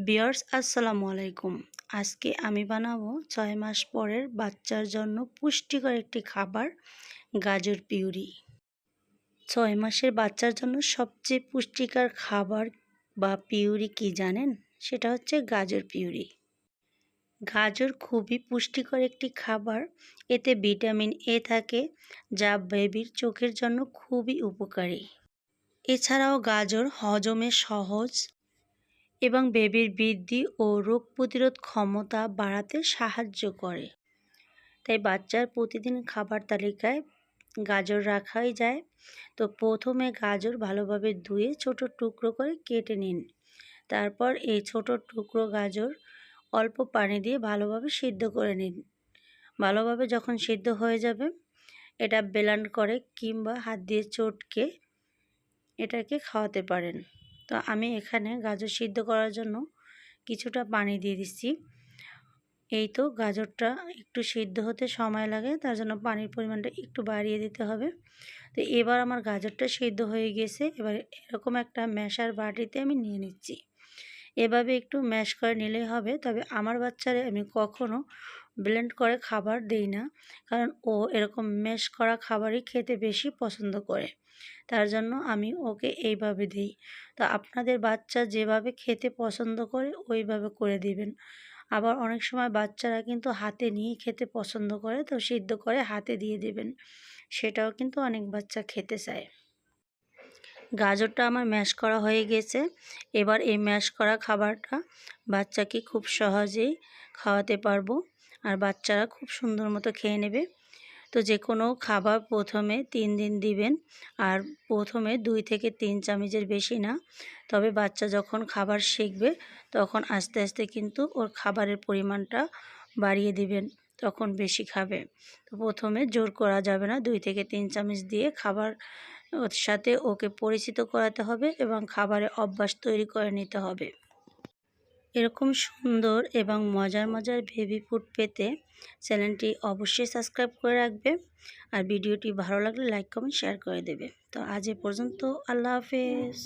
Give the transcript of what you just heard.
Viewers আসসালামু আলাইকুম। আজকে আমি বানাবো 6 মাস পরের বাচ্চার জন্য পুষ্টিকর একটি খাবার গাজর পিউরি। 6 মাসের বাচ্চার জন্য সবচেয়ে পুষ্টিকর খাবার বা পিউরি কি জানেন? সেটা হচ্ছে গাজর পিউরি। গাজর খুবই পুষ্টিকর একটি খাবার। এতে ভিটামিন এ থাকে, যা বেবির চোখের জন্য খুবই উপকারী। এছাড়াও গাজর হজমে সহজ এবং বেবির বৃদ্ধি ও রোগ প্রতিরোধ ক্ষমতা বাড়াতে সাহায্য করে। তাই বাচ্চার প্রতিদিন খাবার তালিকায় গাজর রাখাই যায়। তো প্রথমে গাজর ভালোভাবে ধুয়ে ছোট টুকরো করে কেটে নিন। তারপর এই ছোট টুকরো গাজর অল্প পানি দিয়ে ভালোভাবে সিদ্ধ করে নিন। ভালোভাবে যখন সিদ্ধ হয়ে যাবে, এটা ব্লেন্ড করে কিংবা হাত দিয়ে চটকে এটাকে খাওয়াতে পারেন। তো আমি এখানে গাজর সিদ্ধ করার জন্য কিছুটা পানি দিয়ে দিচ্ছি। এই তো গাজরটা একটু সিদ্ধ হতে সময় লাগে, তার জন্য পানির পরিমাণটা একটু বাড়িয়ে দিতে হবে। তো এবার আমার গাজরটা সিদ্ধ হয়ে গেছে। এবার এরকম একটা ম্যাশার বাটিতে আমি নিয়ে নিচ্ছি। এভাবে একটু ম্যাশ করে নিলেই হবে। তবে আমার বাচ্চারে আমি কখনো ব্লেন্ড করে খাবার দেই না, কারণ ও এরকম ম্যাশ করা খাবারই খেতে বেশি পছন্দ করে। তার জন্য আমি ওকে এইভাবে দিই। তো আপনাদের বাচ্চা যেভাবে খেতে পছন্দ করে ওইভাবে করে দিবেন। আবার অনেক সময় বাচ্চারা কিন্তু হাতে নিয়ে খেতে পছন্দ করে, তো সিদ্ধ করে হাতে দিয়ে দেবেন, সেটাও কিন্তু অনেক বাচ্চা খেতে চায়। গাজরটা আমার ম্যাশ করা হয়ে গেছে। এবার এই ম্যাশ করা খাবারটা বাচ্চাকে খুব সহজেই খাওয়াতে পারবো, আর বাচ্চারা খুব সুন্দর মতো খেয়ে নেবে। তো যে কোনো খাবার প্রথমে 3 দিন দিবেন, আর প্রথমে 2 থেকে 3 চামচের বেশি না। তবে বাচ্চা যখন খাবার শিখবে তখন আস্তে আস্তে কিন্তু ওর খাবারের পরিমাণটা বাড়িয়ে দিবেন, তখন বেশি খাবে। তো প্রথমে জোর করা যাবে না, 2 থেকে 3 চামচ দিয়ে খাবার ওর সাথে ওকে পরিচিত করাতে হবে এবং খাবারের অভ্যাস তৈরি করে নিতে হবে। এরকম সুন্দর এবং মজার মজার বেবি ফুড পেতে চ্যানেলটি অবশ্যই সাবস্ক্রাইব করে রাখবে, আর ভিডিওটি ভালো লাগলে লাইক কমেন্ট শেয়ার করে দেবে। তো আজ এ পর্যন্ত, আল্লাহ হাফেজ।